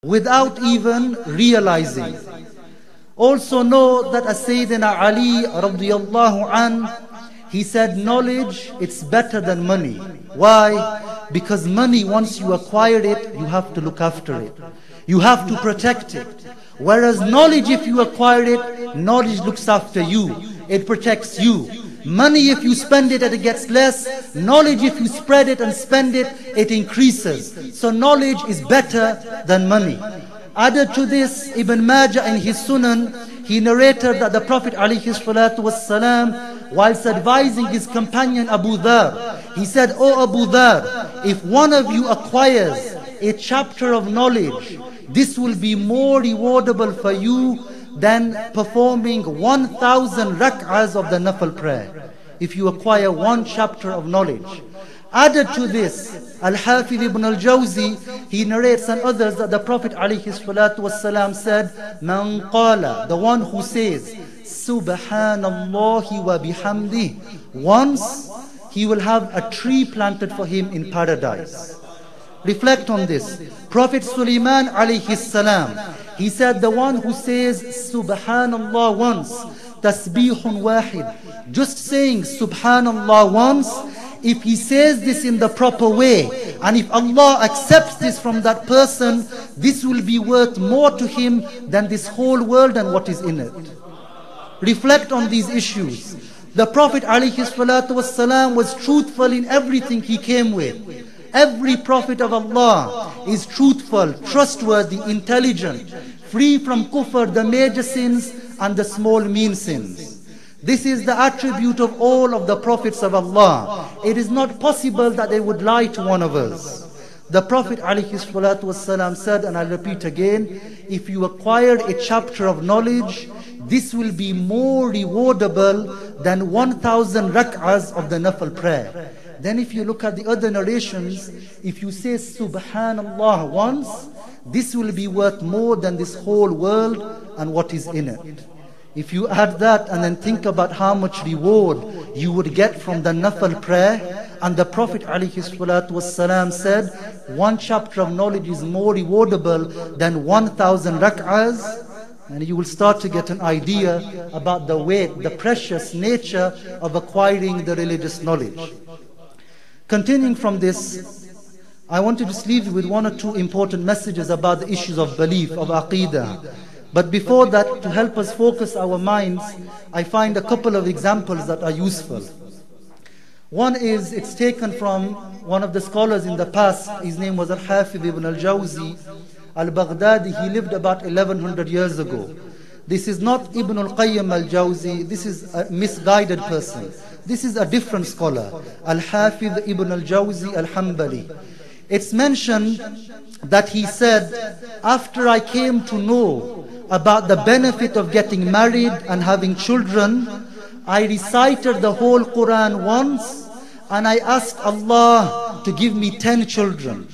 without even realizing. Also know that as Sayyidina Ali radiyallahu an, he said knowledge, it's better than money. Why? Because money, once you acquired it, you have to look after it. You have to protect it. Whereas knowledge, if you acquire it, knowledge looks after you. It protects you. Money, if you spend it and it gets less. Knowledge, if you spread it and spend it, it increases. So knowledge is better than money. Added to this, Ibn Majah in his Sunan, he narrated that the Prophet ﷺ, whilst advising his companion Abu Dhar, he said, "O Abu Dhar, if one of you acquires a chapter of knowledge, this will be more rewardable for you than performing 1,000 rak'ahs of the Nafil prayer." If you acquire one chapter of knowledge. Added to this, Al-Hafiz ibn al-Jawzi, he narrates and others that the Prophet ﷺ said, "Man qala," the one who says, "Subhanallahi wa bihamdih," once he will have a tree planted for him in paradise. Reflect on this. Prophet Sulaiman alayhi salam, he said the one who says Subhanallah once, tasbihun wahid, just saying Subhanallah once, if he says this in the proper way, and if Allah accepts this from that person, this will be worth more to him than this whole world and what is in it. Reflect on these issues. The Prophet ﷺ was truthful in everything he came with. Every Prophet of Allah is truthful, trustworthy, intelligent, free from kufr, the major sins and the small mean sins. This is the attribute of all of the Prophets of Allah. It is not possible that they would lie to one of us. The Prophet ﷺ said, and I'll repeat again, if you acquired a chapter of knowledge, this will be more rewardable than 1,000 rak'ahs of the Nafil prayer. Then if you look at the other narrations, if you say Subhanallah once, this will be worth more than this whole world and what is in it. If you add that and then think about how much reward you would get from the Nafil prayer, and the Prophet ﷺ said, one chapter of knowledge is more rewardable than 1,000 rak'ahs, and you will start to get an idea about the weight, the precious nature of acquiring the religious knowledge. Continuing from this, I want to just leave you with one or two important messages about the issues of belief, of aqeedah. But before that, to help us focus our minds, I find a couple of examples that are useful. One is, it's taken from one of the scholars in the past. His name was Al-Hafiz ibn al-Jawzi al-Baghdadi. He lived about 1100 years ago. This is not Ibn al-Qayyim al-Jawzi. This is a misguided person. This is a different scholar, Al-Hafiz ibn al-Jawzi al-Hanbali. It's mentioned that he said, after I came to know about the benefit of getting married and having children, I recited the whole Quran once and I asked Allah to give me 10 children.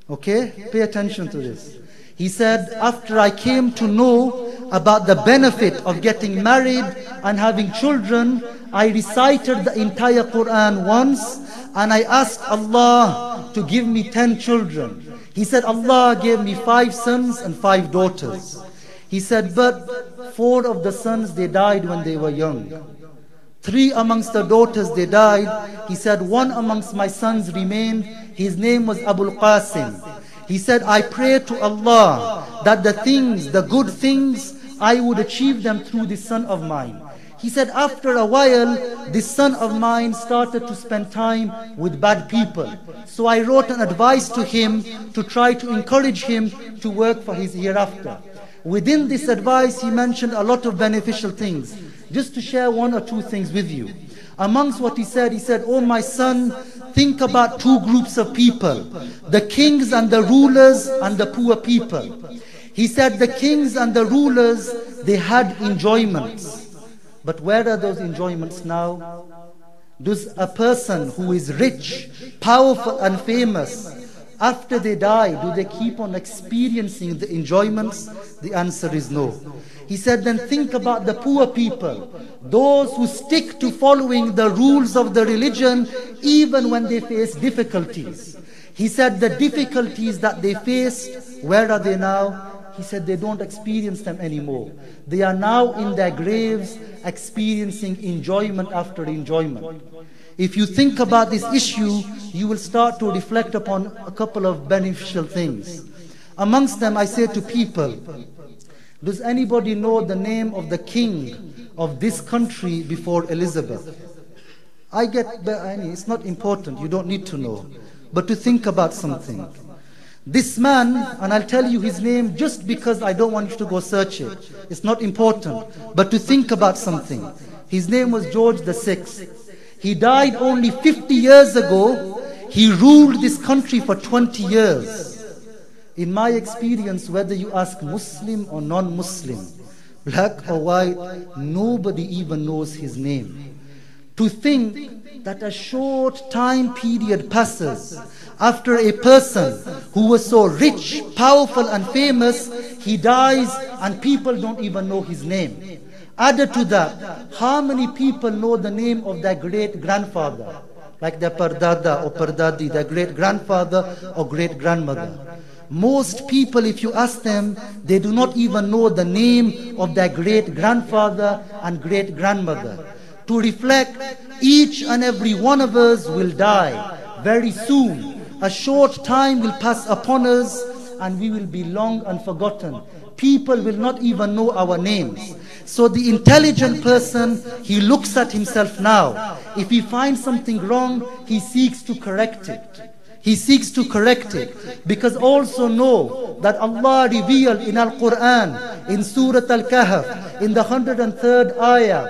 Okay? Pay attention to this. He said, after I came to know about the benefit of getting married and having children, I recited the entire Quran once and I asked Allah to give me 10 children. He said, Allah gave me 5 sons and 5 daughters. He said, but 4 of the sons, they died when they were young. 3 amongst the daughters, they died. He said, 1 amongst my sons remained. His name was Abul Qasim. He said, I pray to Allah that the things, the good things, I would achieve them through this son of mine. He said, after a while, this son of mine started to spend time with bad people. So I wrote an advice to him to try to encourage him to work for his hereafter. Within this advice, he mentioned a lot of beneficial things. Just to share 1 or 2 things with you. Amongst what he said, oh my son, think about 2 groups of people. The kings and the rulers and the poor people. He said the kings and the rulers, they had enjoyments. But where are those enjoyments now? Does a person who is rich, powerful and famous, after they die, do they keep on experiencing the enjoyments? The answer is no. He said, then think about the poor people, those who stick to following the rules of the religion even when they face difficulties. He said the difficulties that they faced Where are they now? He said they don't experience them anymore. They are now in their graves experiencing enjoyment after enjoyment. If you think about this issue, you will start to reflect upon a couple of beneficial things. Amongst them, I say to people, does anybody know the name of the king of this country before Elizabeth? It's not important, you don't need to know. But to think about something. This man, and I'll tell you his name just because I don't want you to go search it. It's not important. But to think about something. His name was George VI. He died only 50 years ago. He ruled this country for 20 years. In my experience, whether you ask Muslim or non-Muslim, black or white, nobody even knows his name. To think that a short time period passes after a person who was so rich, powerful and famous, he dies and people don't even know his name. Added to that, how many people know the name of their great-grandfather? Like their pardada or pardadi, their great-grandfather or great-grandmother. Most people, if you ask them, they do not even know the name of their great-grandfather and great-grandmother. To reflect, each and every one of us will die very soon. A short time will pass upon us and we will be long and forgotten. People will not even know our names. So the intelligent person, he looks at himself now. If he finds something wrong, he seeks to correct it. He seeks to correct it. Because also know that Allah revealed in Al-Quran, in Surah Al-Kahf, in the 103rd ayah,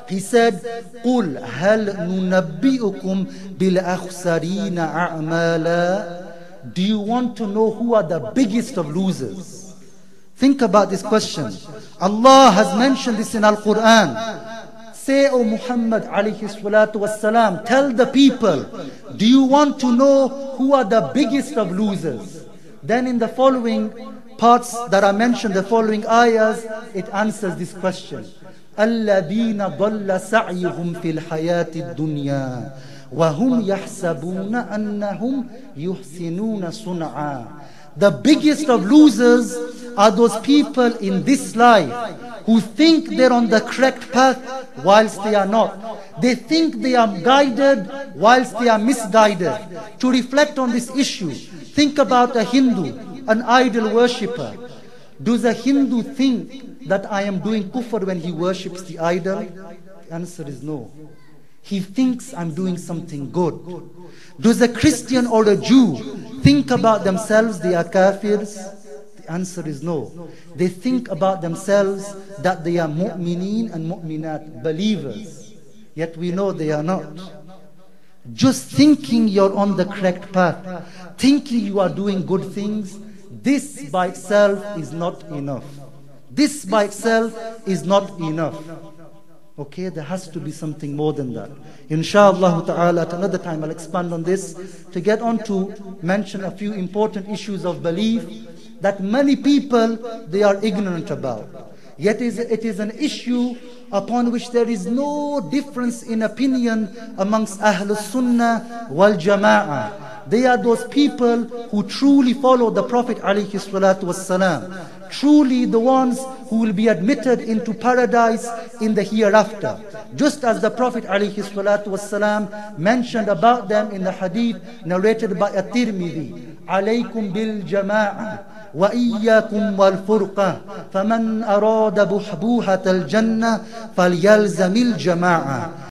He said, قُلْ هَلْ نُنَبِّئُكُمْ بِالْأَخْسَرِينَ أَعْمَالًا. Do you want to know who are the biggest of losers? Think about this question. Allah has mentioned this in Al-Quran. Say, O Muhammad alayhi salatu wassalam, tell the people, do you want to know who are the biggest of losers? Then in the following parts that are mentioned, the following ayahs, it answers this question. الَّذِينَ ضَلَّ سَعْيُهُمْ فِي الْحَيَاةِ الدُّنْيَا وَهُمْ يَحْسَبُونَ أَنَّهُمْ يُحْسِنُونَ صُنْعًا. The biggest of losers are those people in this life who think they're on the correct path whilst they are not. They think they are guided whilst they are misguided. To reflect on this issue, think about a Hindu, an idol worshipper. Does a Hindu think that I am doing kufr when he worships the idol? The answer is no. He thinks I'm doing something good. Does a Christian or a Jew think about themselves they are kafirs? The answer is no. They think about themselves that they are mu'mineen and mu'minat, believers. Yet we know they are not. Just thinking you're on the correct path, thinking you are doing good things, this by itself is not enough. This by itself is not enough. Okay, there has to be something more than that. Inshallah ta'ala, at another time I'll expand on this to get on to mention a few important issues of belief that many people, they are ignorant about. Yet it is an issue upon which there is no difference in opinion amongst Ahlul Sunnah wal Jama'ah. They are those people who truly follow the Prophet alayhi salatu wassalam. Truly the ones who will be admitted into paradise in the hereafter. Just as the Prophet alayhi salatu wassalam mentioned about them in the hadith narrated by At-Tirmidhi. Alaykum bil jama'ah. وَإِيَّاكُمْ وَالْفُرْقَةِ فَمَنْ أَرَادَ بُحْبُوحَةَ الْجَنَّةِ فَلْيَلْزَمِ الْجَمَاعَةِ.